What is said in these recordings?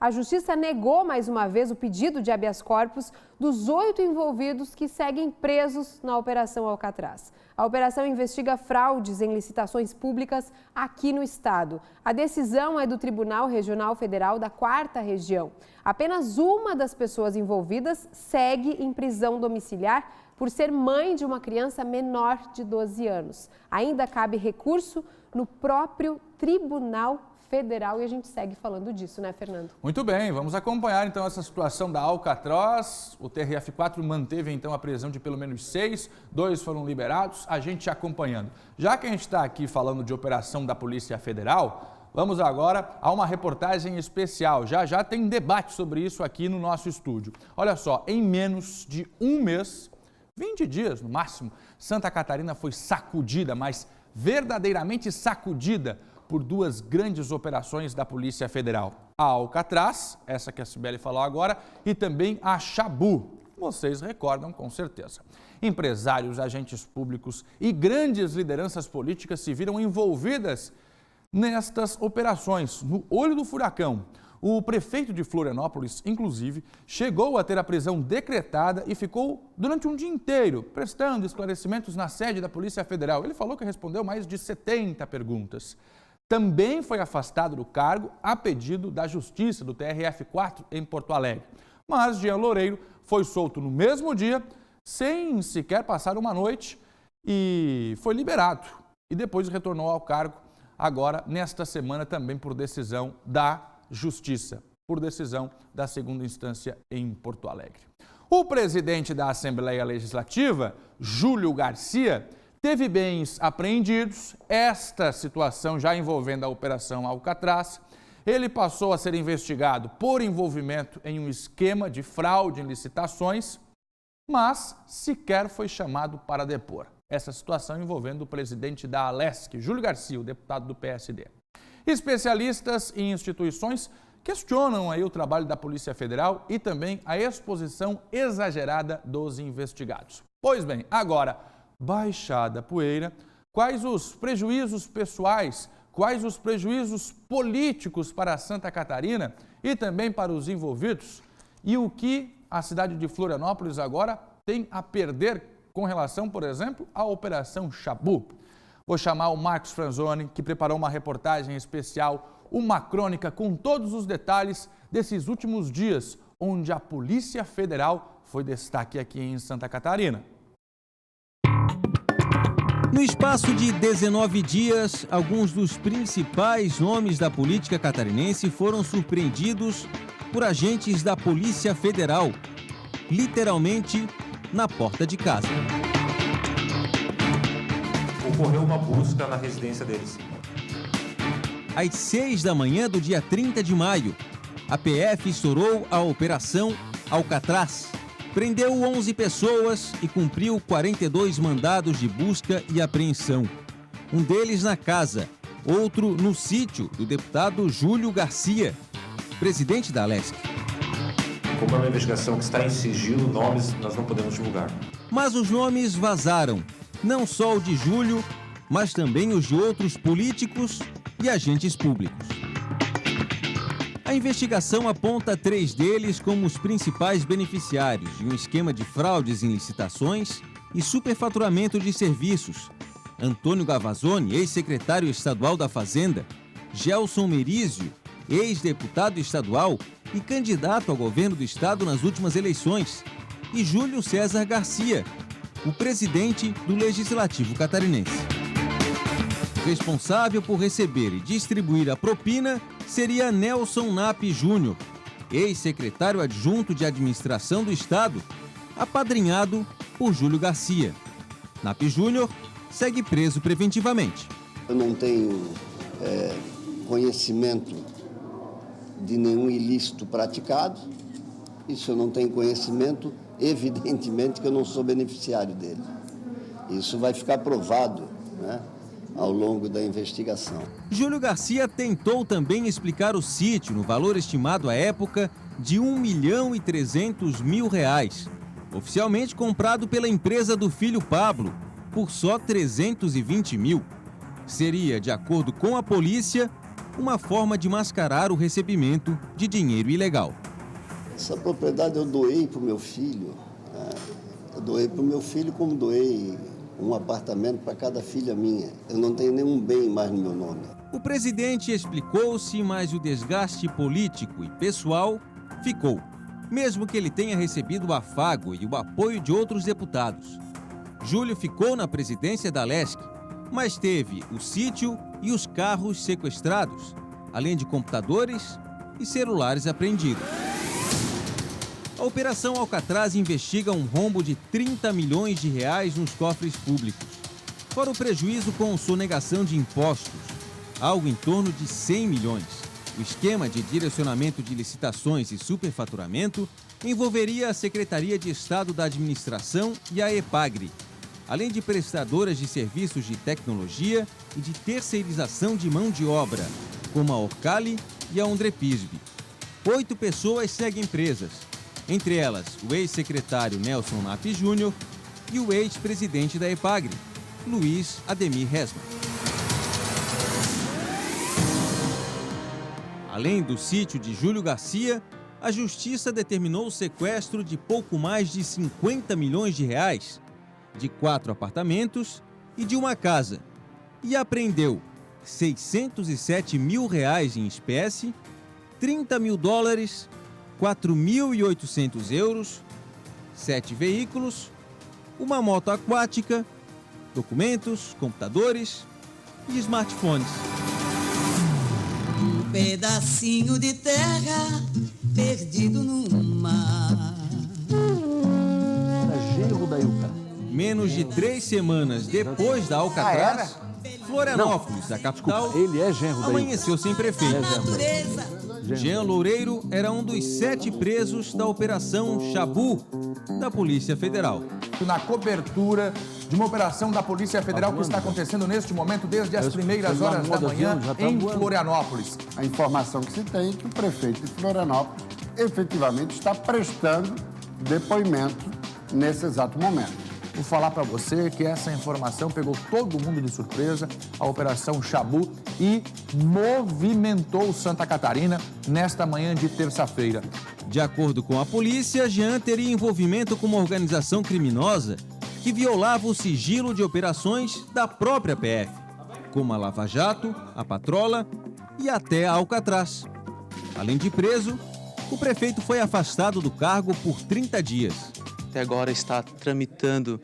a Justiça negou mais uma vez o pedido de habeas corpus dos 8 envolvidos que seguem presos na Operação Alcatraz. A operação investiga fraudes em licitações públicas aqui no estado. A decisão é do Tribunal Regional Federal da 4ª Região. Apenas uma das pessoas envolvidas segue em prisão domiciliar por ser mãe de uma criança menor de 12 anos. Ainda cabe recurso no próprio Tribunal Federal e a gente segue falando disso, né, Fernando? Muito bem, vamos acompanhar então essa situação da Alcatraz. O TRF4 manteve então a prisão de pelo menos 6, 2 foram liberados, a gente acompanhando. Já que a gente está aqui falando de operação da Polícia Federal, vamos agora a uma reportagem especial. Já tem debate sobre isso aqui no nosso estúdio. Olha só, em menos de um mês, 20 dias no máximo, Santa Catarina foi sacudida, mas verdadeiramente sacudida por 2 grandes operações da Polícia Federal. A Alcatraz, essa que a Cibele falou agora, e também a Xabu. Vocês recordam com certeza. Empresários, agentes públicos e grandes lideranças políticas se viram envolvidas nestas operações, no olho do furacão. O prefeito de Florianópolis, inclusive, chegou a ter a prisão decretada e ficou durante um dia inteiro prestando esclarecimentos na sede da Polícia Federal. Ele falou que respondeu mais de 70 perguntas. Também foi afastado do cargo a pedido da Justiça do TRF4 em Porto Alegre. Mas Jean Loureiro foi solto no mesmo dia, sem sequer passar uma noite, e foi liberado. E depois retornou ao cargo agora nesta semana também por decisão da Justiça, por decisão da 2ª instância em Porto Alegre. O presidente da Assembleia Legislativa, Júlio Garcia, teve bens apreendidos, esta situação já envolvendo a Operação Alcatraz. Ele passou a ser investigado por envolvimento em um esquema de fraude em licitações, mas sequer foi chamado para depor. Essa situação envolvendo o presidente da Alesc, Júlio Garcia, o deputado do PSD. Especialistas e instituições questionam aí o trabalho da Polícia Federal e também a exposição exagerada dos investigados. Pois bem, agora, baixada a poeira, quais os prejuízos pessoais, quais os prejuízos políticos para Santa Catarina e também para os envolvidos e o que a cidade de Florianópolis agora tem a perder com relação, por exemplo, à Operação Xabu. Vou chamar o Marcos Franzoni, que preparou uma reportagem especial, uma crônica com todos os detalhes desses últimos dias, onde a Polícia Federal foi destaque aqui em Santa Catarina. No espaço de 19 dias, alguns dos principais nomes da política catarinense foram surpreendidos por agentes da Polícia Federal, literalmente na porta de casa. Ocorreu uma busca na residência deles. Às 6 da manhã do dia 30 de maio, a PF estourou a Operação Alcatraz. Prendeu 11 pessoas e cumpriu 42 mandados de busca e apreensão. Um deles na casa, outro no sítio do deputado Júlio Garcia, presidente da Alesc. Como é uma investigação que está em sigilo, nomes nós não podemos divulgar. Mas os nomes vazaram. Não só o de Júlio, mas também os de outros políticos e agentes públicos. A investigação aponta 3 deles como os principais beneficiários de um esquema de fraudes em licitações e superfaturamento de serviços. Antônio Gavazzoni, ex-secretário estadual da Fazenda, Gelson Merizio, ex-deputado estadual e candidato ao governo do estado nas últimas eleições, e Júlio César Garcia, o presidente do Legislativo catarinense. Responsável por receber e distribuir a propina seria Nelson Knapp Júnior, ex-secretário adjunto de administração do estado, apadrinhado por Júlio Garcia. Knapp Júnior segue preso preventivamente. Eu não tenho conhecimento de nenhum ilícito praticado. Isso eu não tenho conhecimento, evidentemente que eu não sou beneficiário dele. Isso vai ficar provado, né, ao longo da investigação. Júlio Garcia tentou também explicar o sítio no valor estimado à época de R$ 1.300.000, oficialmente comprado pela empresa do filho Pablo, por só 320 mil. Seria, de acordo com a polícia, uma forma de mascarar o recebimento de dinheiro ilegal. Essa propriedade eu doei para o meu filho. Né? Eu doei para o meu filho como doei um apartamento para cada filha minha. Eu não tenho nenhum bem mais no meu nome. O presidente explicou-se, mas o desgaste político e pessoal ficou, mesmo que ele tenha recebido o afago e o apoio de outros deputados. Júlio ficou na presidência da Alesc, mas teve o sítio e os carros sequestrados, além de computadores e celulares apreendidos. A Operação Alcatraz investiga um rombo de 30 milhões de reais nos cofres públicos, fora o prejuízo com sonegação de impostos, algo em torno de 100 milhões. O esquema de direcionamento de licitações e superfaturamento envolveria a Secretaria de Estado da Administração e a EPAGRE, além de prestadoras de serviços de tecnologia e de terceirização de mão de obra, como a Orcali e a Ondrepisbe. 8 pessoas seguem presas, entre elas o ex-secretário Nelson Napp Júnior e o ex-presidente da EPAGRE, Luiz Ademir Resma. Além do sítio de Júlio Garcia, a Justiça determinou o sequestro de pouco mais de 50 milhões de reais, de 4 apartamentos e de uma casa, e apreendeu 607 mil reais em espécie, 30 mil dólares, 4.800 euros, 7 veículos, uma moto aquática, documentos, computadores e smartphones. Um pedacinho de terra perdido no mar. Era genro da Ilka. Menos de 3 semanas depois da Alcatraz, Florianópolis, a capital, Ele é genro da Ilka. amanheceu sem prefeito. Jean Loureiro era um dos 7 presos da Operação Chabu, da Polícia Federal. Na cobertura de uma operação da Polícia Federal que está acontecendo neste momento desde as primeiras horas da manhã em Florianópolis. A informação que se tem é que o prefeito de Florianópolis efetivamente está prestando depoimento nesse exato momento. Vou falar para você que essa informação pegou todo mundo de surpresa, a Operação Chabu, e movimentou Santa Catarina nesta manhã de terça-feira. De acordo com a polícia, Jean teria envolvimento com uma organização criminosa que violava o sigilo de operações da própria PF, como a Lava Jato, a Patrola e até a Alcatraz. Além de preso, o prefeito foi afastado do cargo por 30 dias. Até agora está tramitando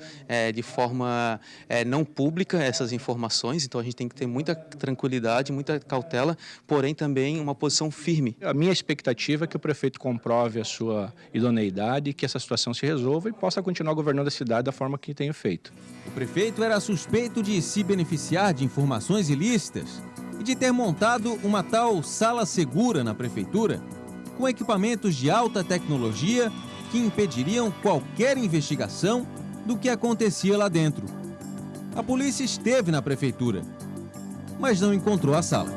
de forma não pública essas informações, então a gente tem que ter muita tranquilidade, muita cautela, porém também uma posição firme. A minha expectativa é que o prefeito comprove a sua idoneidade, que essa situação se resolva e possa continuar governando a cidade da forma que tenho feito. O prefeito era suspeito de se beneficiar de informações ilícitas e de ter montado uma tal sala segura na prefeitura, com equipamentos de alta tecnologia que impediriam qualquer investigação do que acontecia lá dentro. A polícia esteve na prefeitura, mas não encontrou a sala.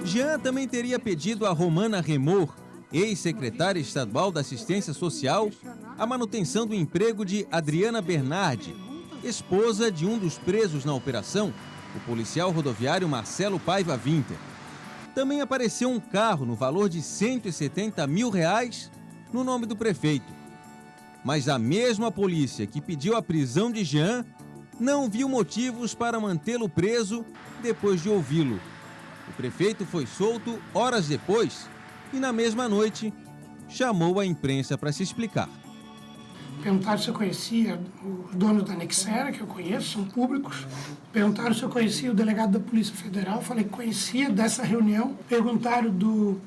Jean também teria pedido a Romana Remor, ex-secretária estadual da Assistência Social, a manutenção do emprego de Adriana Bernardi, esposa de um dos presos na operação, o policial rodoviário Marcelo Paiva Winter. Também apareceu um carro no valor de 170 mil reais no nome do prefeito. Mas a mesma polícia que pediu a prisão de Jean não viu motivos para mantê-lo preso depois de ouvi-lo. O prefeito foi solto horas depois e, na mesma noite, chamou a imprensa para se explicar. Perguntaram se eu conhecia o dono da Nexera, que eu conheço, são públicos. Perguntaram se eu conhecia o delegado da Polícia Federal, falei que conhecia dessa reunião. Perguntaram do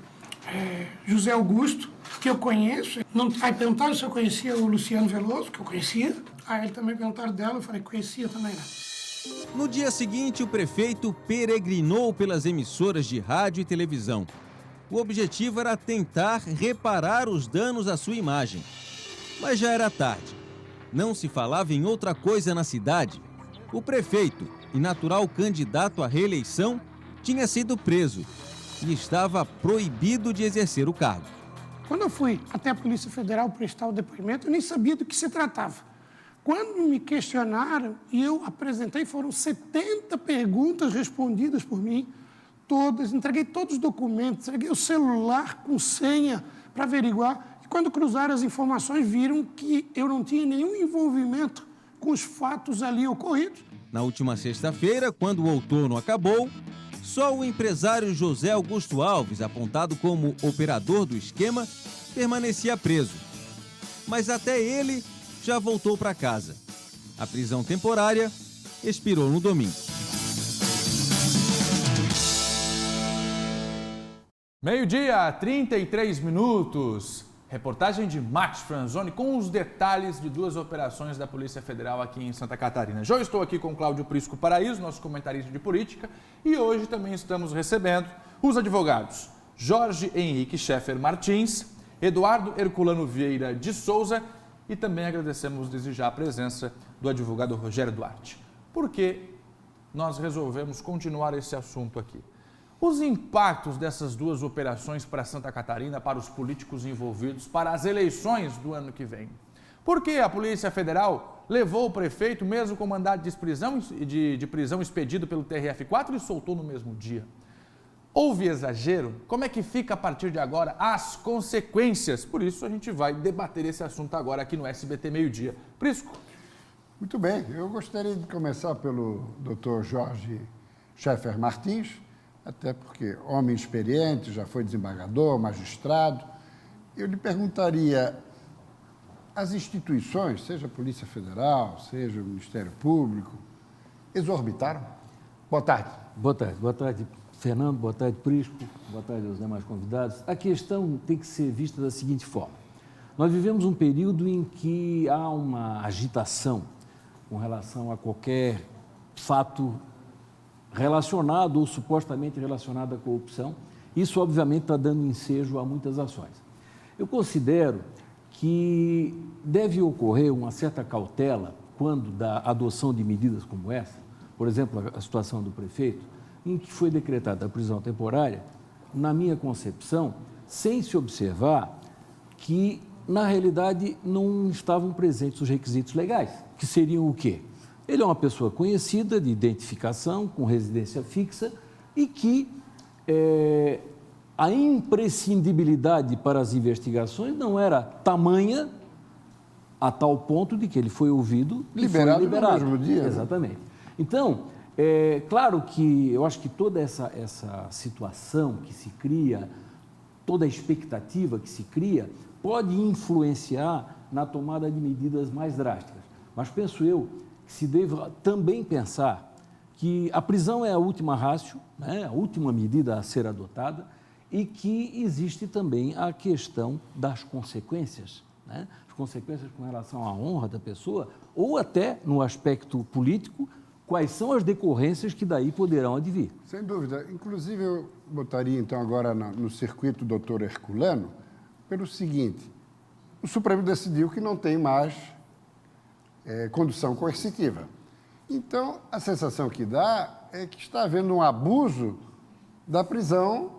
José Augusto, que eu conheço. Aí perguntaram se eu conhecia o Luciano Veloso, que eu conhecia. Aí também perguntaram dela, eu falei que conhecia também. No dia seguinte, o prefeito peregrinou pelas emissoras de rádio e televisão. O objetivo era tentar reparar os danos à sua imagem. Mas já era tarde. Não se falava em outra coisa na cidade. O prefeito e natural candidato à reeleição tinha sido preso e estava proibido de exercer o cargo. Quando eu fui até a Polícia Federal prestar o depoimento, eu nem sabia do que se tratava. Quando me questionaram e eu apresentei, foram 70 perguntas respondidas por mim, todas, entreguei todos os documentos, entreguei o celular com senha para averiguar. E quando cruzaram as informações, viram que eu não tinha nenhum envolvimento com os fatos ali ocorridos. Na última sexta-feira, quando o outono acabou, só o empresário José Augusto Alves, apontado como operador do esquema, permanecia preso. Mas até ele já voltou para casa. A prisão temporária expirou no domingo. Meio-dia, 33 minutos. Reportagem de Max Franzoni com os detalhes de duas operações da Polícia Federal aqui em Santa Catarina. Já estou aqui com Cláudio Prisco Paraíso, nosso comentarista de política, e hoje também estamos recebendo os advogados Jorge Henrique Scheffer Martins, Eduardo Herculano Vieira de Souza e também agradecemos desde já a presença do advogado Rogério Duarte. Por que nós resolvemos continuar esse assunto aqui? Os impactos dessas duas operações para Santa Catarina, para os políticos envolvidos, para as eleições do ano que vem. Por que a Polícia Federal levou o prefeito, mesmo com mandado de prisão expedido pelo TRF4 e soltou no mesmo dia? Houve exagero? Como é que fica a partir de agora as consequências? Por isso a gente vai debater esse assunto agora aqui no SBT Meio-Dia. Prisco. Muito bem, eu gostaria de começar pelo Dr. Jorge Scheffer Martins, até porque homem experiente, já foi desembargador, magistrado. Eu lhe perguntaria, as instituições, seja a Polícia Federal, seja o Ministério Público, exorbitaram? Boa tarde. Boa tarde, Fernando, boa tarde, Prisco, boa tarde aos demais convidados. A questão tem que ser vista da seguinte forma. Nós vivemos um período em que há uma agitação com relação a qualquer fato relacionado ou supostamente relacionado à corrupção. Isso, obviamente, está dando ensejo a muitas ações. Eu considero que deve ocorrer uma certa cautela quando da adoção de medidas como essa, por exemplo, a situação do prefeito, em que foi decretada a prisão temporária, na minha concepção, sem se observar que, na realidade, não estavam presentes os requisitos legais, que seriam o quê? Ele é uma pessoa conhecida, de identificação, com residência fixa e que a imprescindibilidade para as investigações não era tamanha a tal ponto de que ele foi ouvido e liberado foi liberado. No mesmo dia. Exatamente. Então, claro que eu acho que toda essa situação que se cria, toda a expectativa que se cria, pode influenciar na tomada de medidas mais drásticas. Mas penso eu que se deve também pensar que a prisão é a última ratio, né, a última medida a ser adotada, e que existe também a questão das consequências, né, as consequências com relação à honra da pessoa, ou até no aspecto político, quais são as decorrências que daí poderão advir. Sem dúvida. Inclusive, eu botaria então agora no circuito do Dr. Herculano, pelo seguinte: o Supremo decidiu que não tem mais condução coercitiva. Então, a sensação que dá é que está havendo um abuso da prisão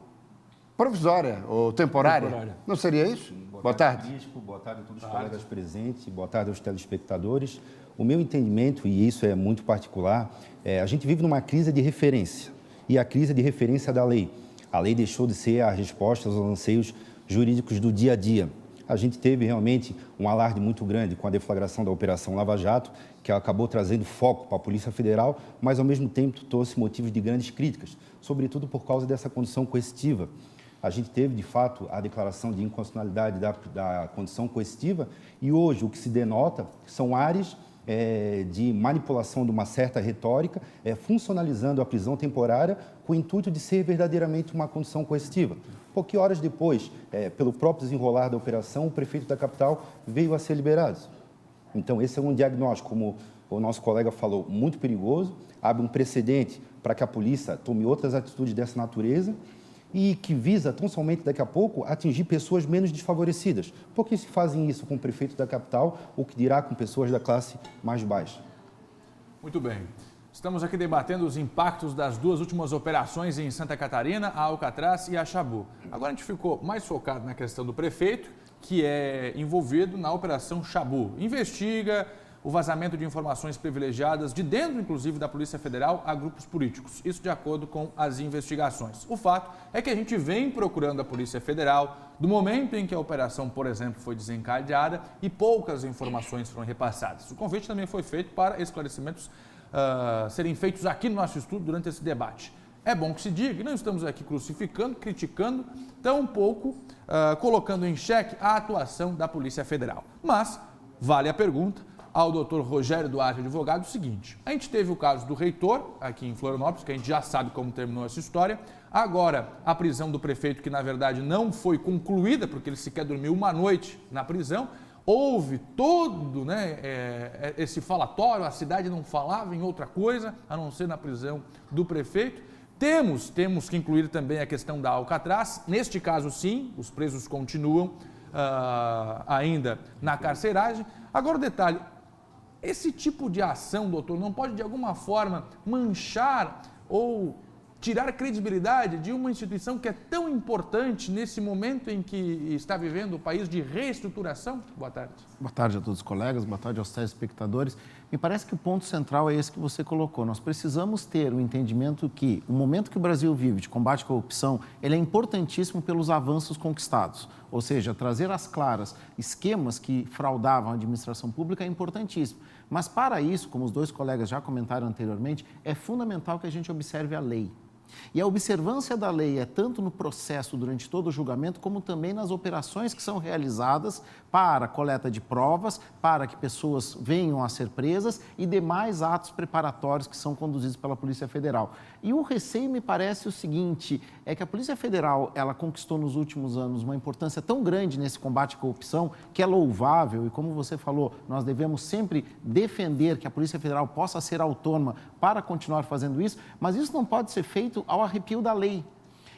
provisória ou temporária. Não seria isso? Boa tarde. Bispo, boa tarde a todos os colegas presentes, boa tarde aos telespectadores. O meu entendimento, e isso é muito particular, a gente vive numa crise de referência, e a crise de referência da lei. A lei deixou de ser a resposta aos anseios jurídicos do dia a dia. A gente teve realmente um alarde muito grande com a deflagração da Operação Lava Jato, que acabou trazendo foco para a Polícia Federal, mas ao mesmo tempo trouxe motivos de grandes críticas, sobretudo por causa dessa condição coercitiva. A gente teve, de fato, a declaração de inconstitucionalidade da condição coercitiva e hoje o que se denota são áreas de manipulação de uma certa retórica, funcionalizando a prisão temporária com o intuito de ser verdadeiramente uma condição coercitiva. Poucas horas depois, pelo próprio desenrolar da operação, o prefeito da capital veio a ser liberado. Então, esse é um diagnóstico, como o nosso colega falou, muito perigoso, abre um precedente para que a polícia tome outras atitudes dessa natureza e que visa, tão somente daqui a pouco, atingir pessoas menos desfavorecidas. Por que se fazem isso com o prefeito da capital, o que dirá com pessoas da classe mais baixa? Muito bem. Estamos aqui debatendo os impactos das duas últimas operações em Santa Catarina, a Alcatraz e a Chabu. Agora a gente ficou mais focado na questão do prefeito, que é envolvido na Operação Chabu. Investiga o vazamento de informações privilegiadas de dentro, inclusive, da Polícia Federal a grupos políticos. Isso de acordo com as investigações. O fato é que a gente vem procurando a Polícia Federal do momento em que a operação, por exemplo, foi desencadeada e poucas informações foram repassadas. O convite também foi feito para esclarecimentos serem feitos aqui no nosso estudo durante esse debate. É bom que se diga que não estamos aqui crucificando, criticando, tampouco colocando em xeque a atuação da Polícia Federal. Mas vale a pergunta ao doutor Rogério Duarte, advogado, o seguinte: a gente teve o caso do reitor aqui em Florianópolis, que a gente já sabe como terminou essa história. Agora, a prisão do prefeito, que na verdade não foi concluída, porque ele sequer dormiu uma noite na prisão. Houve todo esse falatório, a cidade não falava em outra coisa, a não ser na prisão do prefeito. Temos que incluir também a questão da Alcatraz. Neste caso, sim, os presos continuam ainda na carceragem. Agora, o detalhe, esse tipo de ação, doutor, não pode de alguma forma manchar ou tirar a credibilidade de uma instituição que é tão importante nesse momento em que está vivendo o país de reestruturação? Boa tarde. Boa tarde a todos os colegas, boa tarde aos telespectadores. Me parece que o ponto central é esse que você colocou. Nós precisamos ter o entendimento que o momento que o Brasil vive de combate à corrupção, ele é importantíssimo pelos avanços conquistados. Ou seja, trazer às claras esquemas que fraudavam a administração pública é importantíssimo. Mas para isso, como os dois colegas já comentaram anteriormente, é fundamental que a gente observe a lei. E a observância da lei é tanto no processo durante todo o julgamento, como também nas operações que são realizadas para coleta de provas, para que pessoas venham a ser presas e demais atos preparatórios que são conduzidos pela Polícia Federal. E o receio me parece o seguinte, é que a Polícia Federal, ela conquistou nos últimos anos uma importância tão grande nesse combate à corrupção, que é louvável e, como você falou, nós devemos sempre defender que a Polícia Federal possa ser autônoma para continuar fazendo isso, mas isso não pode ser feito ao arrepio da lei.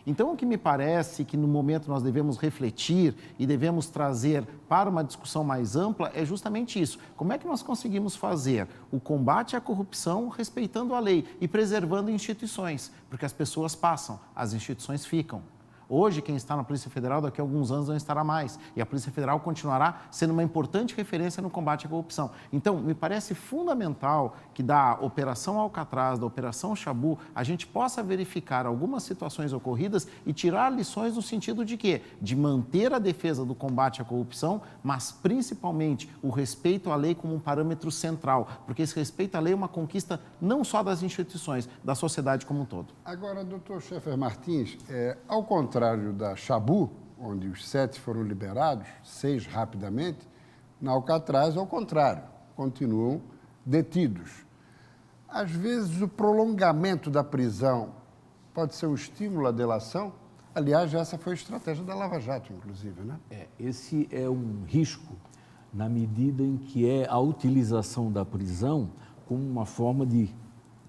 Então, o que me parece que no momento nós devemos refletir e devemos trazer para uma discussão mais ampla é justamente isso. Como é que nós conseguimos fazer o combate à corrupção respeitando a lei e preservando instituições? Porque as pessoas passam, as instituições ficam. Hoje, quem está na Polícia Federal, daqui a alguns anos não estará mais. E a Polícia Federal continuará sendo uma importante referência no combate à corrupção. Então, me parece fundamental que da Operação Alcatraz, da Operação Chabu, a gente possa verificar algumas situações ocorridas e tirar lições no sentido de quê? De manter a defesa do combate à corrupção, mas principalmente o respeito à lei como um parâmetro central. Porque esse respeito à lei é uma conquista não só das instituições, da sociedade como um todo. Agora, doutor Schaeffer Martins, ao contrário da Chabu, onde os 7 foram liberados, 6 rapidamente, na Alcatraz, ao contrário, continuam detidos. Às vezes, o prolongamento da prisão pode ser um estímulo à delação. Aliás, essa foi a estratégia da Lava Jato, inclusive, né? Esse é um risco na medida em que é a utilização da prisão como uma forma de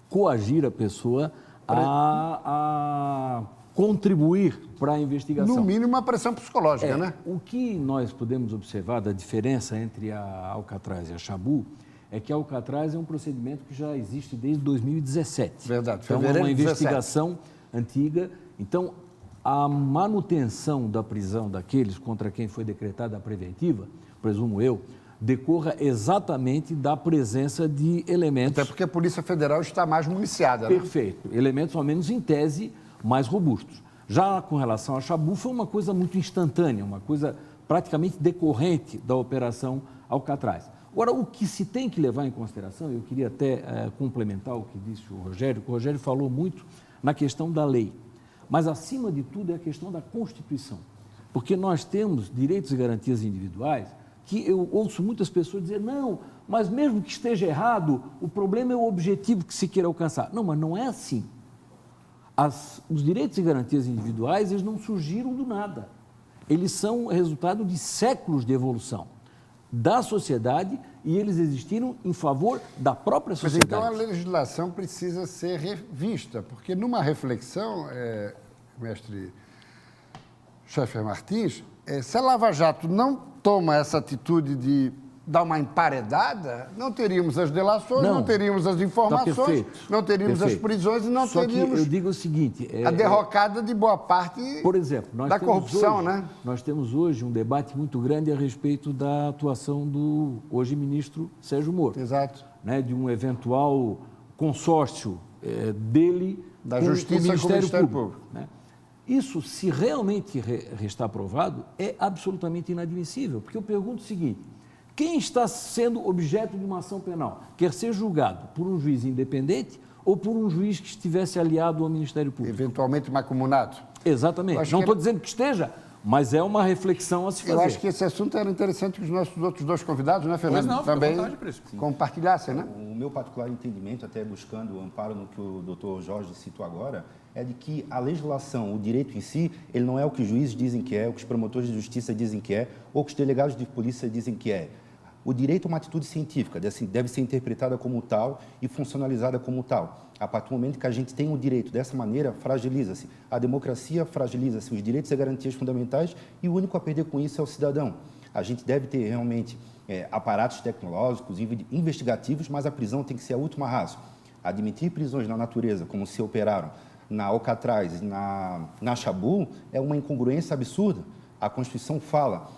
coagir a pessoa a contribuir para a investigação. No mínimo, uma pressão psicológica, né? O que nós podemos observar da diferença entre a Alcatraz e a Chabu é que a Alcatraz é um procedimento que já existe desde 2017. Verdade. Então, é uma investigação antiga. Então, a manutenção da prisão daqueles contra quem foi decretada a preventiva, presumo eu, decorra exatamente da presença de elementos... Até porque a Polícia Federal está mais municiada, né? Perfeito. Elementos, ao menos em tese, mais robustos. Já com relação a Chabu, foi uma coisa muito instantânea, uma coisa praticamente decorrente da Operação Alcatraz. Agora, o que se tem que levar em consideração, eu queria até complementar o que disse o Rogério falou muito na questão da lei, mas acima de tudo é a questão da Constituição, porque nós temos direitos e garantias individuais que eu ouço muitas pessoas dizer, não, mas mesmo que esteja errado, o problema é o objetivo que se queira alcançar. Não, mas não é assim. Os direitos e garantias individuais, eles não surgiram do nada. Eles são resultado de séculos de evolução da sociedade e eles existiram em favor da própria sociedade. Mas então a legislação precisa ser revista, porque numa reflexão, mestre Schaeffer Martins, se a Lava Jato não toma essa atitude de dar uma emparedada, não teríamos as delações, não teríamos as informações, não teríamos as prisões e não teríamos que eu digo o seguinte, a derrocada de boa parte por exemplo, da corrupção, hoje, né? Nós temos hoje um debate muito grande a respeito da atuação do hoje ministro Sérgio Moro. Exato. Né, de um eventual consórcio dele da com Justiça o Ministério Público. Né? Isso, se realmente restar aprovado, é absolutamente inadmissível, porque eu pergunto o seguinte: quem está sendo objeto de uma ação penal quer ser julgado por um juiz independente ou por um juiz que estivesse aliado ao Ministério Público? Eventualmente mancomunado. Exatamente. Não estou dizendo que esteja, mas é uma reflexão a se fazer. Eu acho que esse assunto era interessante que os nossos outros dois convidados, né, Fernando, não, também compartilhassem, né? O meu particular entendimento, até buscando o amparo no que o doutor Jorge citou agora, é de que a legislação, o direito em si, ele não é o que os juízes dizem que é, o que os promotores de justiça dizem que é, ou o que os delegados de polícia dizem que é. O direito é uma atitude científica, deve ser interpretada como tal e funcionalizada como tal. A partir do momento que a gente tem o direito dessa maneira, fragiliza-se. A democracia fragiliza-se, os direitos e garantias fundamentais, e o único a perder com isso é o cidadão. A gente deve ter realmente aparatos tecnológicos, investigativos, mas a prisão tem que ser a última razão. Admitir prisões na natureza, como se operaram na Alcatraz e na Chabu, é uma incongruência absurda. A Constituição fala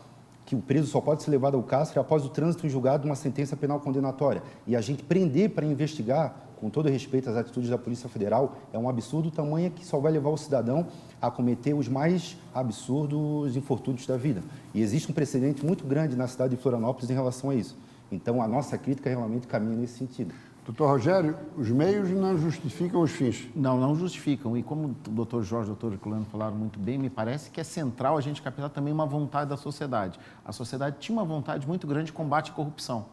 que o preso só pode ser levado ao cárcere após o trânsito em julgado de uma sentença penal condenatória. E a gente prender para investigar, com todo respeito às atitudes da Polícia Federal, é um absurdo tamanho que só vai levar o cidadão a cometer os mais absurdos infortúnios da vida. E existe um precedente muito grande na cidade de Florianópolis em relação a isso. Então, a nossa crítica realmente caminha nesse sentido. Doutor Rogério, os meios não justificam os fins. Não justificam. E como o doutor Jorge e o doutor Herculano falaram muito bem, me parece que é central a gente captar também uma vontade da sociedade. A sociedade tinha uma vontade muito grande de combate à corrupção.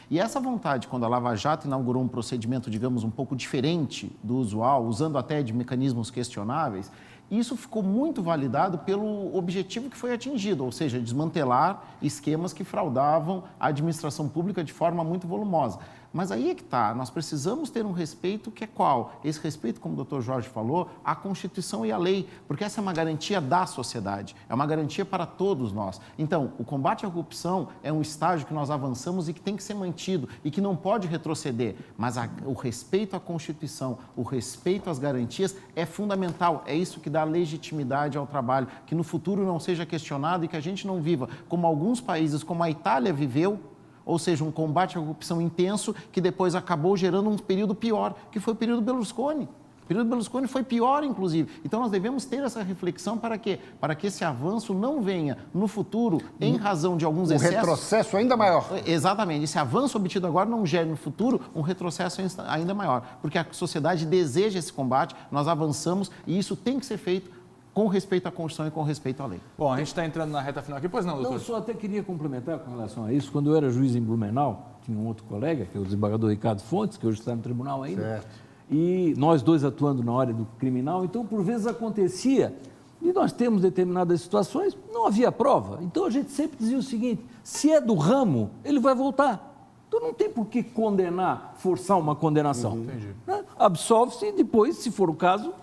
E essa vontade, quando a Lava Jato inaugurou um procedimento, digamos, um pouco diferente do usual, usando até de mecanismos questionáveis, isso ficou muito validado pelo objetivo que foi atingido, ou seja, desmantelar esquemas que fraudavam a administração pública de forma muito volumosa. Mas aí é que está, nós precisamos ter um respeito que é qual? Esse respeito, como o doutor Jorge falou, à Constituição e à lei, porque essa é uma garantia da sociedade, é uma garantia para todos nós. Então, o combate à corrupção é um estágio que nós avançamos e que tem que ser mantido e que não pode retroceder, mas o respeito à Constituição, o respeito às garantias é fundamental, é isso que dá legitimidade ao trabalho, que no futuro não seja questionado e que a gente não viva como alguns países, como a Itália viveu, ou seja, um combate à corrupção intenso que depois acabou gerando um período pior, que foi o período Berlusconi. O período Berlusconi foi pior, inclusive. Então, nós devemos ter essa reflexão para quê? Para que esse avanço não venha no futuro, em razão de alguns excessos... Um retrocesso ainda maior. Exatamente. Esse avanço obtido agora não gere no futuro um retrocesso ainda maior. Porque a sociedade deseja esse combate, nós avançamos e isso tem que ser feito com respeito à Constituição e com respeito à lei. Bom, a gente está entrando na reta final aqui, pois não, doutor? Eu só até queria complementar com relação a isso. Quando eu era juiz em Blumenau, tinha um outro colega, que é o desembargador Ricardo Fontes, que hoje está no tribunal ainda. Certo. E nós dois atuando na área do criminal, então por vezes acontecia, e nós temos determinadas situações, não havia prova. Então a gente sempre dizia o seguinte: se é do ramo, ele vai voltar. Então não tem por que condenar, forçar uma condenação. Entendi. Absolve-se e depois, se for o caso...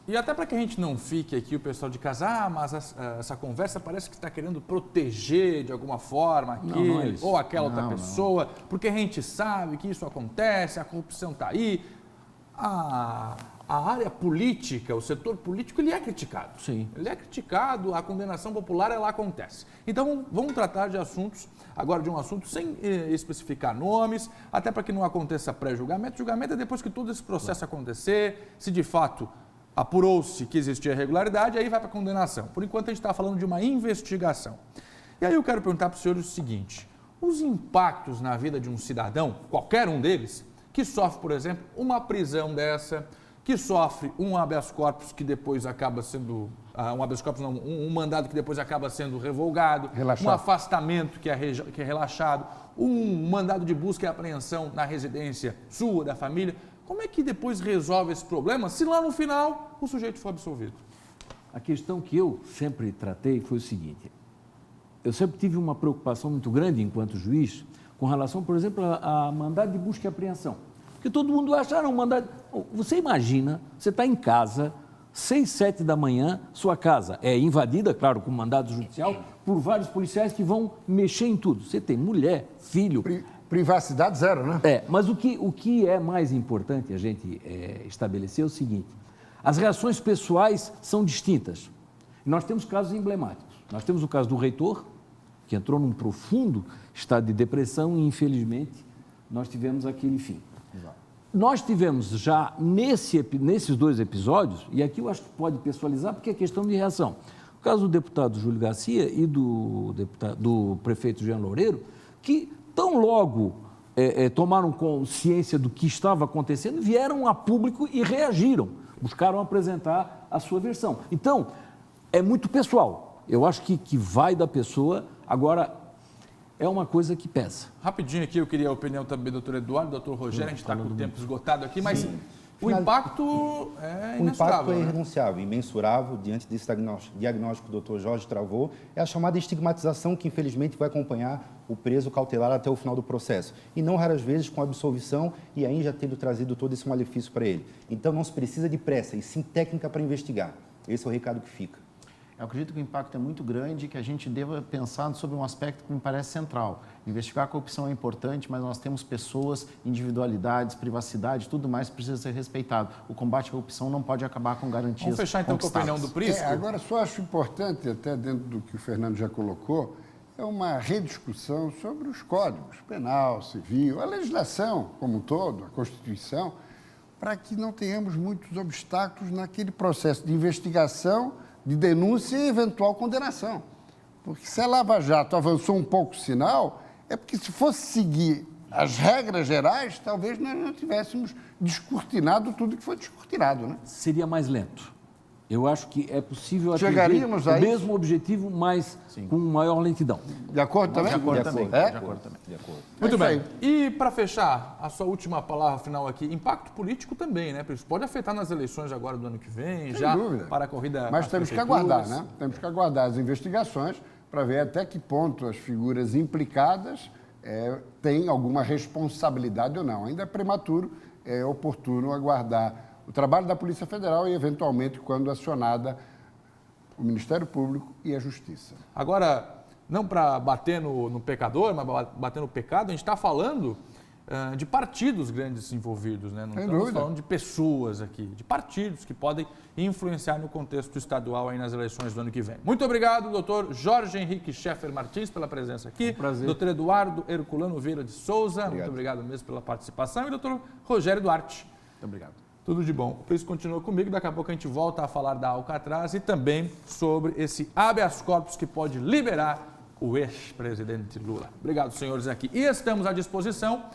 E até para que a gente não fique aqui, o pessoal de casa, mas essa conversa parece que está querendo proteger de alguma forma aquele ou aquela outra pessoa, porque a gente sabe que isso acontece, a corrupção está aí. A área política, o setor político, ele é criticado. Sim. Ele é criticado, a condenação popular, ela acontece. Então, vamos tratar de assuntos, agora de um assunto sem especificar nomes, até para que não aconteça pré-julgamento. Julgamento é depois que todo esse processo acontecer, se de fato apurou-se que existia irregularidade, aí vai para a condenação. Por enquanto, a gente está falando de uma investigação. E aí eu quero perguntar para os senhores o seguinte: os impactos na vida de um cidadão, qualquer um deles, que sofre, por exemplo, uma prisão dessa, que sofre um habeas corpus que depois acaba sendo... um habeas corpus não, um mandado que depois acaba sendo revogado, relaxado. Um afastamento que é relaxado, um mandado de busca e apreensão na residência sua, da família. Como é que depois resolve esse problema se lá no final o sujeito for absolvido? A questão que eu sempre tratei foi o seguinte: eu sempre tive uma preocupação muito grande enquanto juiz com relação, por exemplo, a mandado de busca e apreensão. Porque todo mundo acha, mandado... Você imagina, você está em casa, 6, 7 da manhã, sua casa é invadida, claro, com mandado judicial, por vários policiais que vão mexer em tudo. Você tem mulher, filho... Privacidade zero, né? Mas o que é mais importante a gente estabelecer é o seguinte: as reações pessoais são distintas. Nós temos casos emblemáticos. Nós temos o caso do reitor, que entrou num profundo estado de depressão e, infelizmente, nós tivemos aquele fim. Exato. Nós tivemos já nesses 2 episódios, e aqui eu acho que pode pessoalizar porque é questão de reação. O caso do deputado Júlio Garcia e do prefeito Jean Loureiro, que tão logo tomaram consciência do que estava acontecendo, vieram a público e reagiram, buscaram apresentar a sua versão. Então, é muito pessoal. Eu acho que vai da pessoa. Agora, é uma coisa que pesa. Rapidinho aqui, eu queria a opinião também do doutor Eduardo, doutor Rogério, a gente está com o tempo esgotado aqui, mas o impacto é imensurável. O impacto é né? irrenunciável, imensurável, diante desse diagnóstico que o doutor Jorge travou, é a chamada estigmatização que, infelizmente, vai acompanhar o preso cautelar até o final do processo. E não raras vezes com absolvição e ainda já tendo trazido todo esse malefício para ele. Então, não se precisa de pressa, e sim técnica para investigar. Esse é o recado que fica. Eu acredito que o impacto é muito grande e que a gente deva pensar sobre um aspecto que me parece central. Investigar a corrupção é importante, mas nós temos pessoas, individualidades, privacidade, tudo mais precisa ser respeitado. O combate à corrupção não pode acabar com garantias. Vamos fechar então com a opinião do Prisco? Agora, só acho importante, até dentro do que o Fernando já colocou, é uma rediscussão sobre os códigos penal, civil, a legislação como um todo, a Constituição, para que não tenhamos muitos obstáculos naquele processo de investigação, de denúncia e eventual condenação. Porque se a Lava Jato avançou um pouco o sinal, é porque se fosse seguir as regras gerais, talvez nós não tivéssemos descortinado tudo que foi descortinado, né? Seria mais lento. Eu acho que é possível atingir Chegaríamos o mesmo objetivo, mas com maior lentidão. De acordo também? De acordo também. De acordo também. Muito bem. E para fechar, a sua última palavra final aqui, impacto político também, né? Isso pode afetar nas eleições agora do ano que vem, Sem já dúvida. para a corrida. Mas temos que aguardar, né? Temos que aguardar as investigações para ver até que ponto as figuras implicadas têm alguma responsabilidade ou não. Ainda é prematuro, é oportuno aguardar o trabalho da Polícia Federal e, eventualmente, quando acionada, o Ministério Público e a Justiça. Agora, não para bater no pecador, mas bater no pecado, a gente está falando de partidos grandes envolvidos, né? Não estamos falando de pessoas aqui, de partidos que podem influenciar no contexto estadual aí nas eleições do ano que vem. Muito obrigado, doutor Jorge Henrique Scheffer Martins, pela presença aqui. Prazer. Doutor Eduardo Herculano Vieira de Souza, muito obrigado mesmo pela participação. E doutor Rogério Duarte. Muito obrigado. Tudo de bom. Por isso, continua comigo. Daqui a pouco a gente volta a falar da Alcatraz e também sobre esse habeas corpus que pode liberar o ex-presidente Lula. Obrigado, senhores, aqui. E estamos à disposição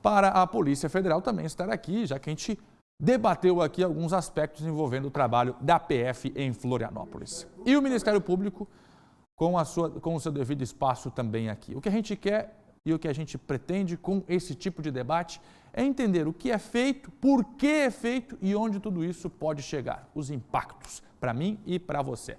para a Polícia Federal também estar aqui, já que a gente debateu aqui alguns aspectos envolvendo o trabalho da PF em Florianópolis. E o Ministério Público com o seu devido espaço também aqui. O que a gente quer e o que a gente pretende com esse tipo de debate é entender o que é feito, por que é feito e onde tudo isso pode chegar, os impactos para mim e para você.